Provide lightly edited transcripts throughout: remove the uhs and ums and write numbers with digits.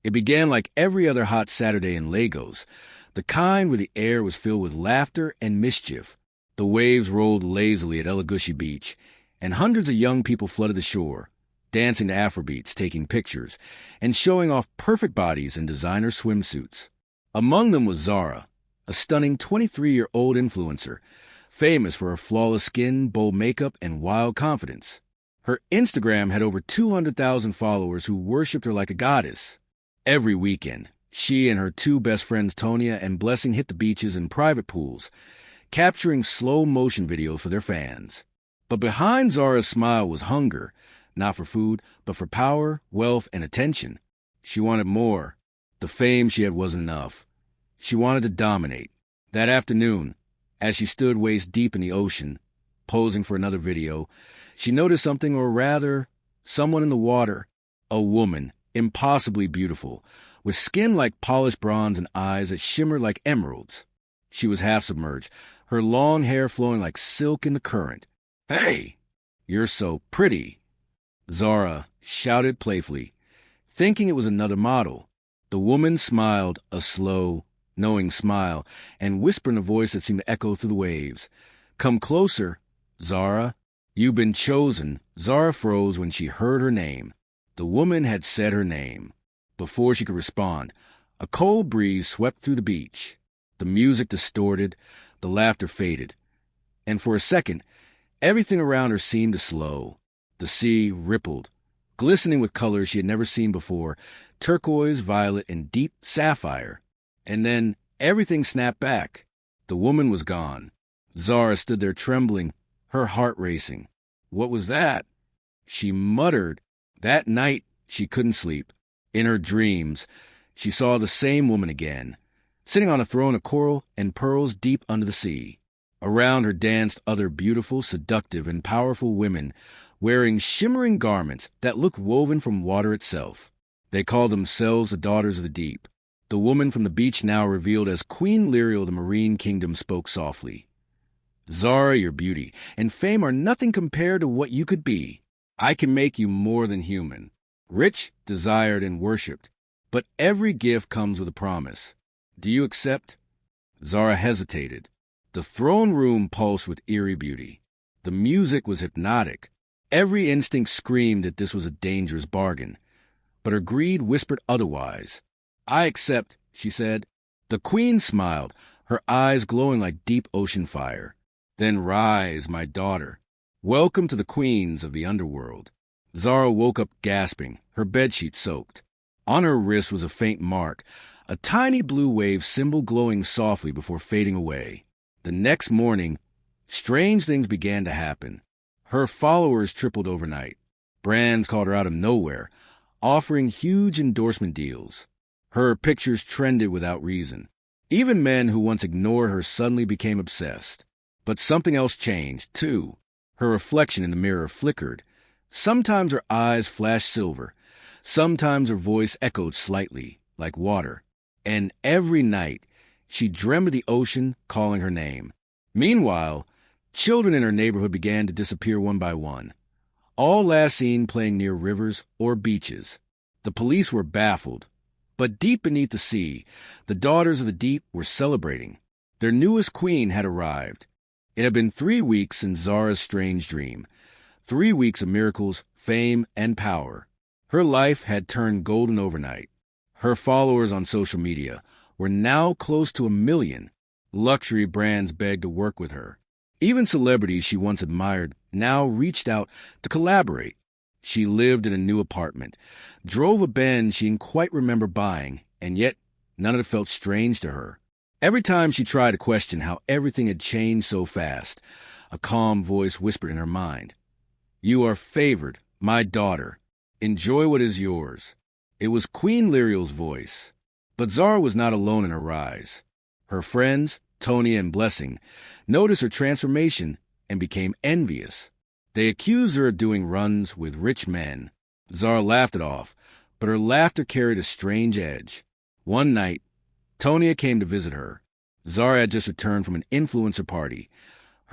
It began like every other hot Saturday in Lagos, the kind where the air was filled with laughter and mischief. The waves rolled lazily at Elagushi Beach, and hundreds of young people flooded the shore, dancing to Afrobeats, taking pictures, and showing off perfect bodies in designer swimsuits. Among them was Zara, a stunning 23-year-old influencer, famous for her flawless skin, bold makeup, and wild confidence. Her Instagram had over 200,000 followers who worshipped her like a goddess. Every weekend, she and her two best friends Tonya and Blessing hit the beaches and private pools, capturing slow-motion video for their fans. But behind Zara's smile was hunger, not for food, but for power, wealth, and attention. She wanted more. The fame she had wasn't enough. She wanted to dominate. That afternoon, as she stood waist deep in the ocean, posing for another video, she noticed something, or rather, someone in the water. A woman, impossibly beautiful, with skin like polished bronze and eyes that shimmered like emeralds. She was half submerged, her long hair flowing like silk in the current. "Hey, you're so pretty," Zara shouted playfully, thinking it was another model. The woman smiled, a slow, knowing smile, and whispered in a voice that seemed to echo through the waves, "Come closer, Zara. You've been chosen." Zara froze when she heard her name. The woman had said her name. Before she could respond, a cold breeze swept through the beach. The music distorted, the laughter faded, and for a second, everything around her seemed to slow. The sea rippled, glistening with colors she had never seen before, turquoise, violet, and deep sapphire. And then everything snapped back. The woman was gone. Zara stood there trembling, her heart racing. What was that? She muttered. That night, she couldn't sleep. In her dreams, she saw the same woman again, sitting on a throne of coral and pearls deep under the sea. Around her danced other beautiful, seductive, and powerful women, wearing shimmering garments that looked woven from water itself. They called themselves the Daughters of the Deep. The woman from the beach, now revealed as Queen Lyriel of the Marine Kingdom, spoke softly. "Zara, your beauty and fame are nothing compared to what you could be. I can make you more than human, rich, desired, and worshipped. But every gift comes with a promise. Do you accept?" Zara hesitated. The throne room pulsed with eerie beauty. The music was hypnotic. Every instinct screamed that this was a dangerous bargain. But her greed whispered otherwise. "I accept," she said. The queen smiled, her eyes glowing like deep ocean fire. "Then rise, my daughter. Welcome to the queens of the underworld." Zara woke up gasping, her bedsheet soaked. On her wrist was a faint mark, a tiny blue wave symbol glowing softly before fading away. The next morning, strange things began to happen. Her followers tripled overnight. Brands called her out of nowhere, offering huge endorsement deals. Her pictures trended without reason. Even men who once ignored her suddenly became obsessed. But something else changed, too. Her reflection in the mirror flickered. Sometimes her eyes flashed silver. Sometimes her voice echoed slightly, like water. And every night, she dreamed of the ocean calling her name. Meanwhile, children in her neighborhood began to disappear one by one, all last seen playing near rivers or beaches. The police were baffled. But deep beneath the sea, the Daughters of the Deep were celebrating. Their newest queen had arrived. It had been 3 weeks since Zara's strange dream. 3 weeks of miracles, fame, and power. Her life had turned golden overnight. Her followers on social media were now close to 1 million. Luxury brands begged to work with her. Even celebrities she once admired now reached out to collaborate. She lived in a new apartment, drove a Benz she didn't quite remember buying, and yet none of it felt strange to her. Every time she tried to question how everything had changed so fast, a calm voice whispered in her mind, "You are favored, my daughter. Enjoy what is yours." It was Queen Lyriel's voice. But Zara was not alone in her rise. Her friends, Tony and Blessing, noticed her transformation and became envious. They accused her of doing runs with rich men. Zara laughed it off, but her laughter carried a strange edge. One night, Tonya came to visit her. Zara had just returned from an influencer party,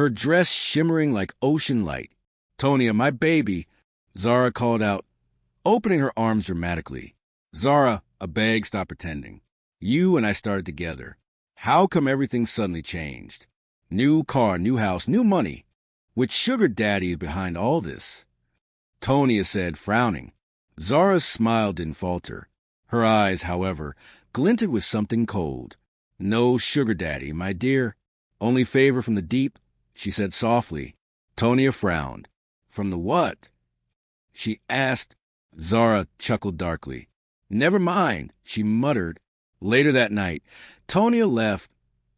her dress shimmering like ocean light. "Tonya, my baby," Zara called out, opening her arms dramatically. "Zara, A beg, stop pretending. You and I started together. How come everything suddenly changed? New car, new house, new money. Which sugar daddy is behind all this? Tonia said, frowning. Zara's smile didn't falter. Her eyes, however, glinted with something cold. No sugar daddy, my dear. Only favor from the deep, she said softly. Tonia frowned. From the what? She asked. Zara chuckled darkly. Never mind, she muttered. Later that night, Tonia left,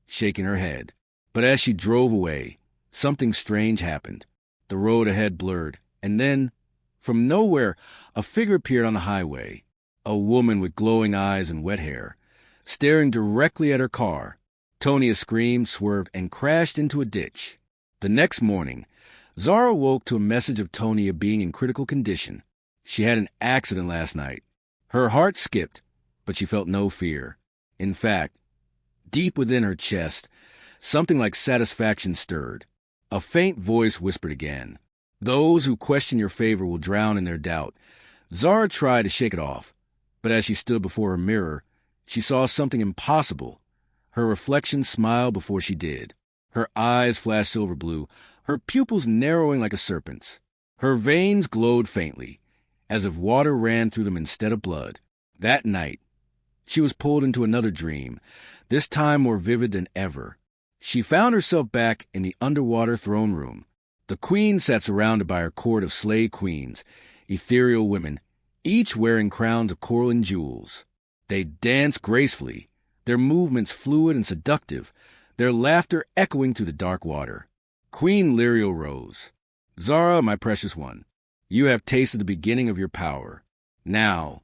shaking her head. But as she drove away, something strange happened. The road ahead blurred, and then, from nowhere, a figure appeared on the highway. A woman with glowing eyes and wet hair, staring directly at her car. Tonia screamed, swerved, and crashed into a ditch. The next morning, Zara woke to a message of Tonia being in critical condition. She had an accident last night. Her heart skipped, but she felt no fear. In fact, deep within her chest, something like satisfaction stirred. A faint voice whispered again. Those who question your favor will drown in their doubt. Zara tried to shake it off, but as she stood before her mirror, she saw something impossible. Her reflection smiled before she did. Her eyes flashed silver blue, her pupils narrowing like a serpent's. Her veins glowed faintly, as if water ran through them instead of blood. That night, she was pulled into another dream, this time more vivid than ever. She found herself back in the underwater throne room. The queen sat surrounded by her court of slay queens, ethereal women, each wearing crowns of coral and jewels. They danced gracefully, their movements fluid and seductive, their laughter echoing through the dark water. Queen Lyriel rose. Zara, my precious one, you have tasted the beginning of your power. Now,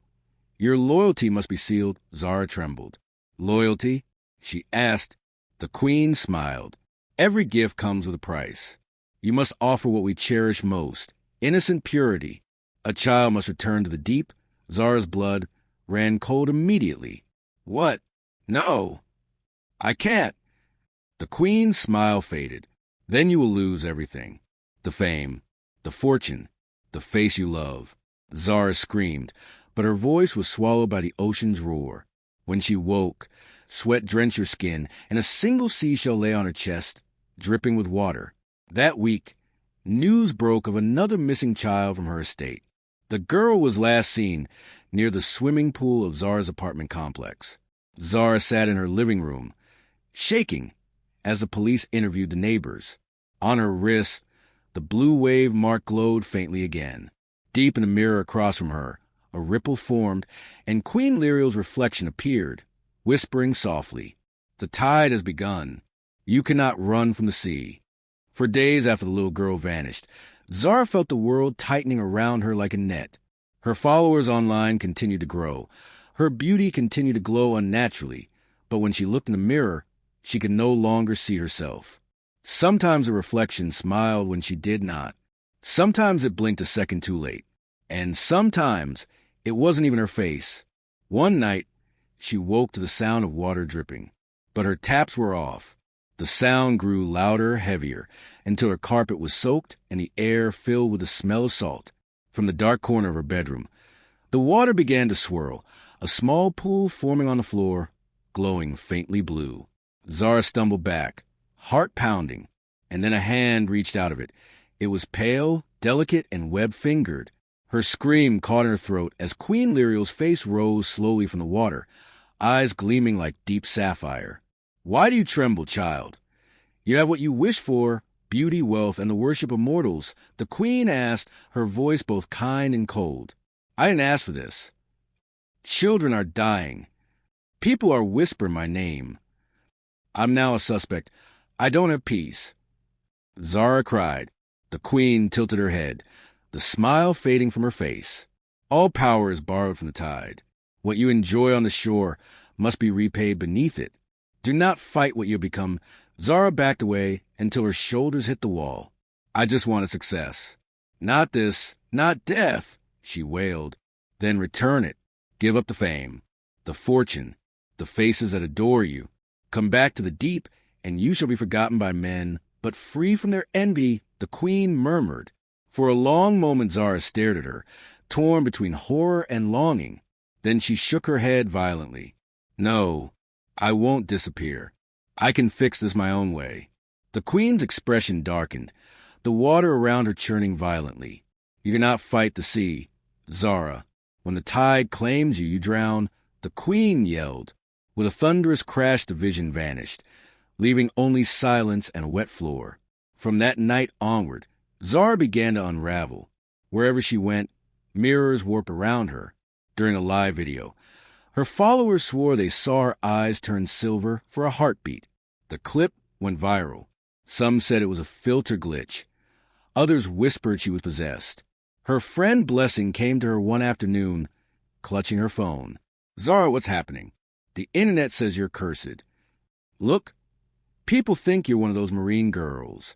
your loyalty must be sealed. Zara trembled. Loyalty? She asked. The queen smiled. Every gift comes with a price. You must offer what we cherish most, innocent purity. A child must return to the deep. Zara's blood ran cold immediately. What? No. I can't. The queen's smile faded. Then you will lose everything. The fame, the fortune, the face you love. Zara screamed, but her voice was swallowed by the ocean's roar. When she woke, sweat drenched her skin, and a single seashell lay on her chest, dripping with water. That week, news broke of another missing child from her estate. The girl was last seen near the swimming pool of Zara's apartment complex. Zara sat in her living room, shaking, as the police interviewed the neighbors. On her wrist, the blue wave mark glowed faintly again. Deep in the mirror across from her, a ripple formed, and Queen Lyriel's reflection appeared, whispering softly, "The tide has begun. You cannot run from the sea." For days after the little girl vanished, Zara felt the world tightening around her like a net. Her followers online continued to grow. Her beauty continued to glow unnaturally, but when she looked in the mirror, she could no longer see herself. Sometimes the reflection smiled when she did not. Sometimes it blinked a second too late. And sometimes it wasn't even her face. One night, she woke to the sound of water dripping, but her taps were off. The sound grew louder, heavier, until her carpet was soaked and the air filled with the smell of salt. From the dark corner of her bedroom, the water began to swirl, a small pool forming on the floor, glowing faintly blue. Zara stumbled back, heart pounding, and then a hand reached out of it. It was pale, delicate, and web-fingered. Her scream caught in her throat as Queen Lyriel's face rose slowly from the water, eyes gleaming like deep sapphire. "Why do you tremble, child? You have what you wish for, beauty, wealth, and the worship of mortals," the queen asked, her voice both kind and cold. "I didn't ask for this. Children are dying. People are whispering my name. I'm now a suspect. I don't have peace." Zara cried. The queen tilted her head, the smile fading from her face. "All power is borrowed from the tide. What you enjoy on the shore must be repaid beneath it. Do not fight what you have become." Zara backed away until her shoulders hit the wall. "I just wanted success. Not this, not death," she wailed. "Then return it. Give up the fame, the fortune, the faces that adore you. Come back to the deep, and you shall be forgotten by men, but free from their envy," the queen murmured. For a long moment Zara stared at her, torn between horror and longing. Then she shook her head violently. No, I won't disappear. I can fix this my own way. The queen's expression darkened, the water around her churning violently. You cannot fight the sea, Zara. When the tide claims you, you drown, the queen yelled. With a thunderous crash, the vision vanished, leaving only silence and a wet floor. From that night onward, Zara began to unravel. Wherever she went, mirrors warped around her. During a live video, her followers swore they saw her eyes turn silver for a heartbeat. The clip went viral. Some said it was a filter glitch. Others whispered she was possessed. Her friend Blessing came to her one afternoon, clutching her phone. Zara, what's happening? The internet says you're cursed. Look, people think you're one of those marine girls,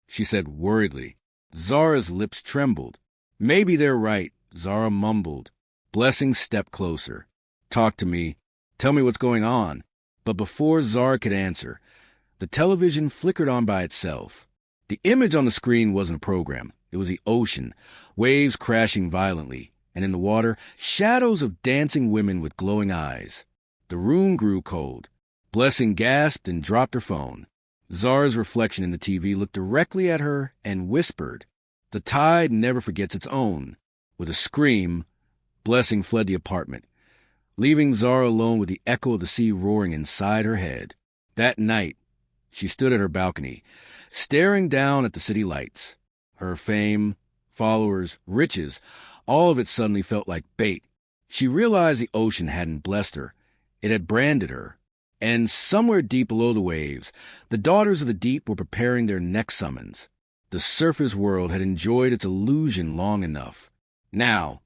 she said worriedly. Zara's lips trembled. Maybe they're right, Zara mumbled. Blessing stepped closer. Talk to me. Tell me what's going on. But before Zara could answer, the television flickered on by itself. The image on the screen wasn't a program. It was the ocean, waves crashing violently, and in the water, shadows of dancing women with glowing eyes. The room grew cold. Blessing gasped and dropped her phone. Zara's reflection in the TV looked directly at her and whispered, "The tide never forgets its own." With a scream, Blessing fled the apartment, leaving Zara alone with the echo of the sea roaring inside her head. That night, she stood at her balcony, staring down at the city lights. Her fame, followers, riches, all of it suddenly felt like bait. She realized the ocean hadn't blessed her. It had branded her. And somewhere deep below the waves, the daughters of the deep were preparing their next summons. The surface world had enjoyed its illusion long enough. Now,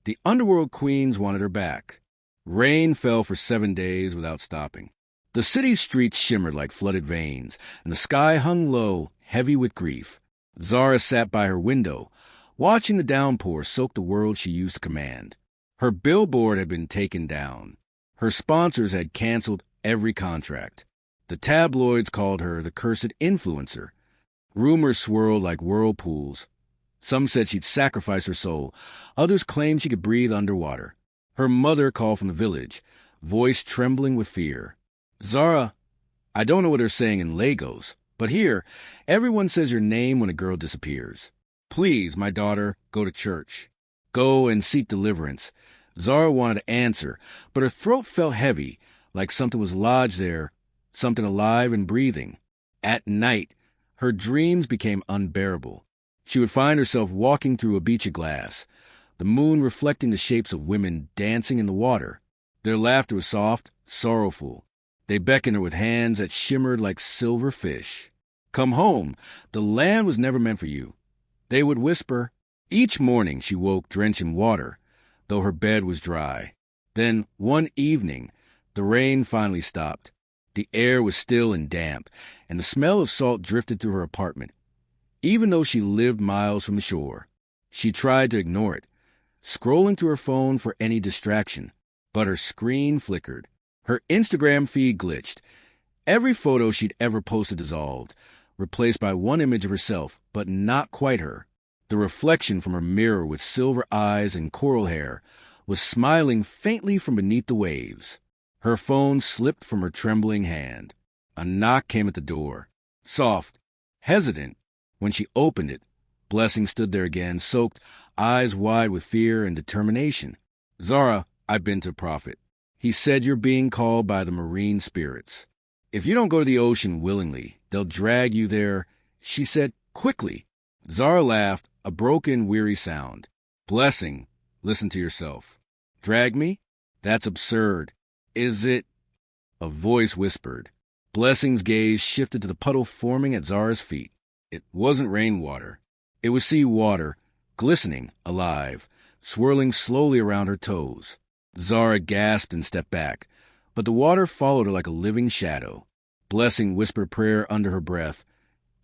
the underworld queens wanted her back. Rain fell for 7 days without stopping. The city's streets shimmered like flooded veins, and the sky hung low, heavy with grief. Zara sat by her window, watching the downpour soak the world she used to command. Her billboard had been taken down. Her sponsors had canceled every contract. The tabloids called her the cursed influencer. Rumors swirled like whirlpools. Some said she'd sacrifice her soul. Others claimed she could breathe underwater. Her mother called from the village, voice trembling with fear. Zara, I don't know what they're saying in Lagos, but here, everyone says your name when a girl disappears. Please, my daughter, go to church. Go and seek deliverance. Zara wanted to answer, but her throat felt heavy, like something was lodged there, something alive and breathing. At night, her dreams became unbearable. She would find herself walking through a beach of glass, the moon reflecting the shapes of women dancing in the water. Their laughter was soft, sorrowful. They beckoned her with hands that shimmered like silver fish. Come home. The land was never meant for you. They would whisper. Each morning she woke drenched in water, though her bed was dry. Then, one evening, the rain finally stopped. The air was still and damp, and the smell of salt drifted through her apartment. Even though she lived miles from the shore, she tried to ignore it, scrolling through her phone for any distraction. But her screen flickered. Her Instagram feed glitched. Every photo she'd ever posted dissolved, replaced by one image of herself, but not quite her. The reflection from her mirror with silver eyes and coral hair was smiling faintly from beneath the waves. Her phone slipped from her trembling hand. A knock came at the door. Soft, hesitant. When she opened it, Blessing stood there again, soaked, eyes wide with fear and determination. Zara, I've been to the prophet. He said you're being called by the marine spirits. If you don't go to the ocean willingly, they'll drag you there, she said quickly. Zara laughed, a broken, weary sound. Blessing, listen to yourself. Drag me? That's absurd. Is it? A voice whispered. Blessing's gaze shifted to the puddle forming at Zara's feet. It wasn't rainwater. It was sea water, glistening, alive, swirling slowly around her toes. Zara gasped and stepped back, but the water followed her like a living shadow. Blessing whispered prayer under her breath.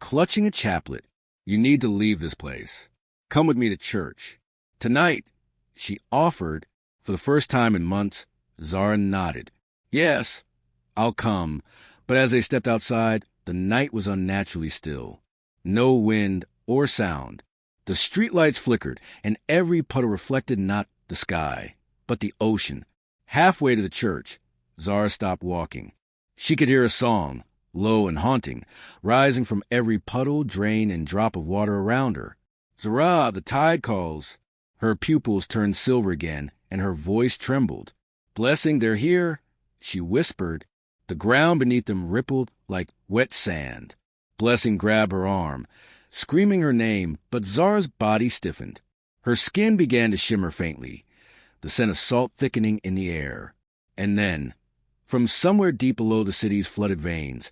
Clutching a chaplet, you need to leave this place. Come with me to church. Tonight, she offered. For the first time in months, Zara nodded. Yes, I'll come. But as they stepped outside, the night was unnaturally still. No wind or sound. The streetlights flickered, and every puddle reflected not the sky, but the ocean, Halfway to the church, Zara stopped walking. She could hear a song, low and haunting, rising from every puddle, drain, and drop of water around her. Zara, the tide calls. Her pupils turned silver again, and her voice trembled. Blessing, they're here, she whispered. The ground beneath them rippled like wet sand. Blessing grabbed her arm, screaming her name, but Zara's body stiffened. Her skin began to shimmer faintly, the scent of salt thickening in the air. And then, from somewhere deep below the city's flooded veins,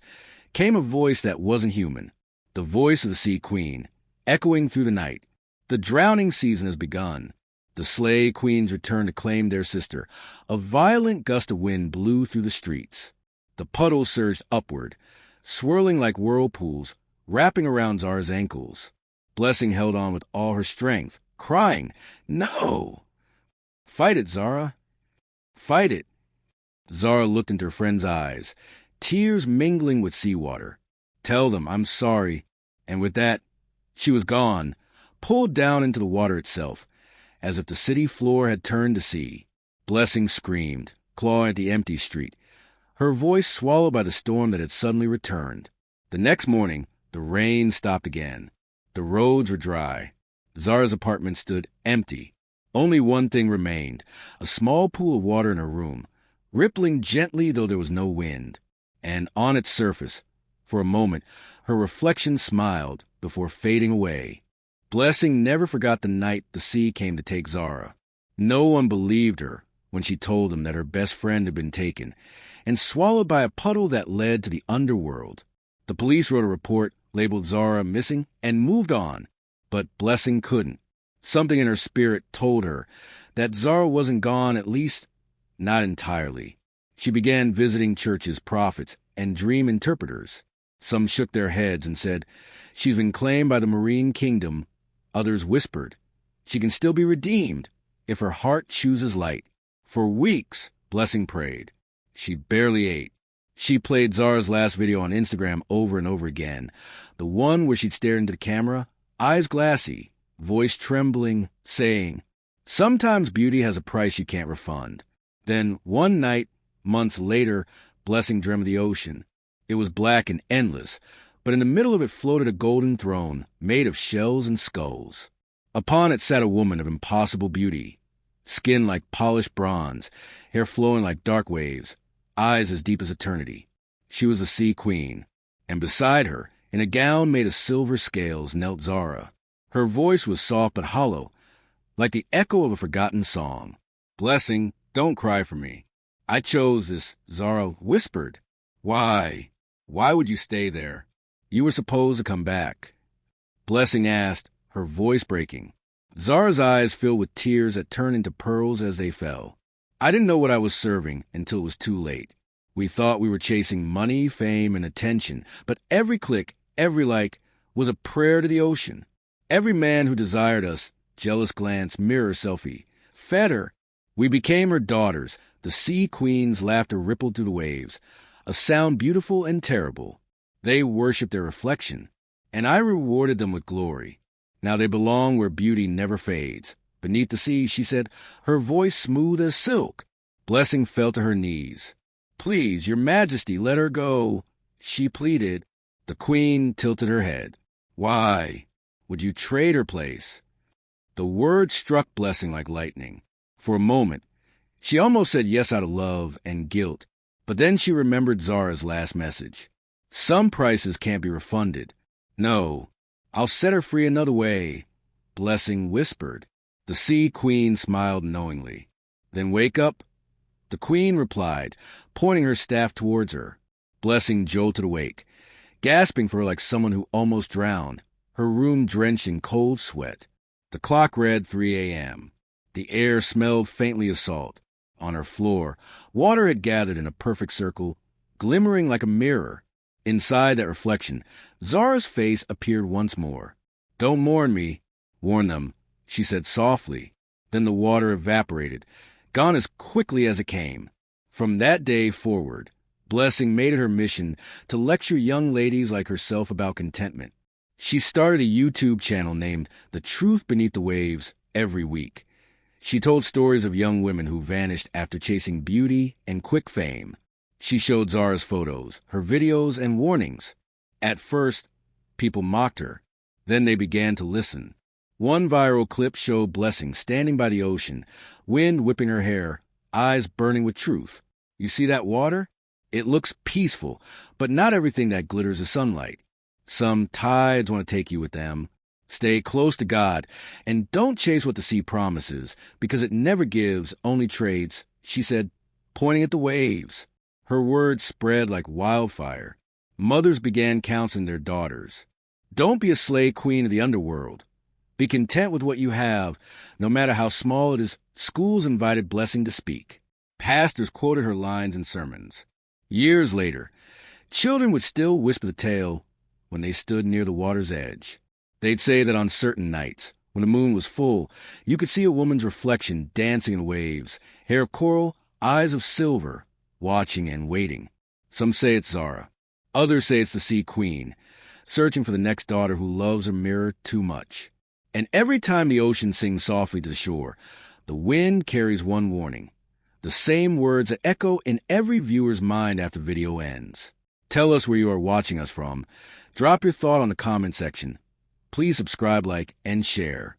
came a voice that wasn't human, the voice of the Sea Queen, echoing through the night. The drowning season has begun. The Slay Queens returned to claim their sister. A violent gust of wind blew through the streets. The puddles surged upward, swirling like whirlpools, wrapping around Zara's ankles. Blessing held on with all her strength, crying, "No! Fight it, Zara. Fight it." Zara looked into her friend's eyes, tears mingling with seawater. "Tell them I'm sorry." And with that, she was gone, pulled down into the water itself, as if the city floor had turned to sea. Blessing screamed, clawing at the empty street, her voice swallowed by the storm that had suddenly returned. The next morning, the rain stopped again. The roads were dry. Zara's apartment stood empty. Only one thing remained, a small pool of water in her room, rippling gently though there was no wind. And on its surface, for a moment, her reflection smiled before fading away. Blessing never forgot the night the sea came to take Zara. No one believed her when she told them that her best friend had been taken and swallowed by a puddle that led to the underworld. The police wrote a report, labeled Zara missing, and moved on. But Blessing couldn't. Something in her spirit told her that Zara wasn't gone, at least not entirely. She began visiting churches, prophets, and dream interpreters. Some shook their heads and said, "She's been claimed by the marine kingdom." Others whispered, "She can still be redeemed if her heart chooses light." For weeks, Blessing prayed. She barely ate. She played Zara's last video on Instagram over and over again, the one where she'd stare into the camera, eyes glassy, voice trembling, saying, "Sometimes beauty has a price you can't refund." Then one night, months later, Blessing dreamt of the ocean. It was black and endless, but in the middle of it floated a golden throne made of shells and skulls. Upon it sat a woman of impossible beauty, skin like polished bronze, hair flowing like dark waves, eyes as deep as eternity. She was a Sea Queen, and beside her, in a gown made of silver scales, knelt Zara. Her voice was soft but hollow, like the echo of a forgotten song. "Blessing, don't cry for me. I chose this," Zara whispered. "Why? Why would you stay there? You were supposed to come back." Blessing asked, her voice breaking. Zara's eyes filled with tears that turned into pearls as they fell. "I didn't know what I was serving until it was too late. We thought we were chasing money, fame, and attention, but every click, every like, was a prayer to the ocean. Every man who desired us, jealous glance, mirror selfie, fed her. We became her daughters. The Sea Queen's laughter rippled through the waves, a sound beautiful and terrible. They worshipped their reflection, and I rewarded them with glory. Now they belong where beauty never fades. Beneath the sea," she said, her voice smooth as silk. Blessing fell to her knees. "Please, your majesty, let her go," she pleaded. The queen tilted her head. "Why? Would you trade her place?" The word struck Blessing like lightning. For a moment, she almost said yes out of love and guilt, but then she remembered Zara's last message. "Some prices can't be refunded. No, I'll set her free another way," Blessing whispered. The Sea Queen smiled knowingly. "Then wake up." The queen replied, pointing her staff towards her. Blessing jolted awake, gasping for her like someone who almost drowned, her room drenched in cold sweat. The clock read 3 a.m. The air smelled faintly of salt. On her floor, water had gathered in a perfect circle, glimmering like a mirror. Inside that reflection, Zara's face appeared once more. "Don't mourn me. Warn them," she said softly. Then the water evaporated, gone as quickly as it came. From that day forward, Blessing made it her mission to lecture young ladies like herself about contentment. She started a YouTube channel named The Truth Beneath the Waves every week. She told stories of young women who vanished after chasing beauty and quick fame. She showed Zara's photos, her videos, and warnings. At first, people mocked her. Then they began to listen. One viral clip showed Blessing standing by the ocean, wind whipping her hair, eyes burning with truth. You see that water? It looks peaceful, but not everything that glitters is sunlight. Some tides want to take you with them. Stay close to God, and don't chase what the sea promises, because it never gives, only trades, she said, pointing at the waves. Her words spread like wildfire. Mothers began counseling their daughters. Don't be a slave queen of the underworld. Be content with what you have, no matter how small it is. Schools invited Blessing to speak. Pastors quoted her lines in sermons. Years later, children would still whisper the tale when they stood near the water's edge. They'd say that on certain nights, when the moon was full, you could see a woman's reflection dancing in waves, hair of coral, eyes of silver, watching and waiting. Some say it's Zara. Others say it's the Sea Queen, searching for the next daughter who loves her mirror too much. And every time the ocean sings softly to the shore, the wind carries one warning. The same words that echo in every viewer's mind after the video ends. Tell us where you are watching us from. Drop your thought on the comment section. Please subscribe, like, and share.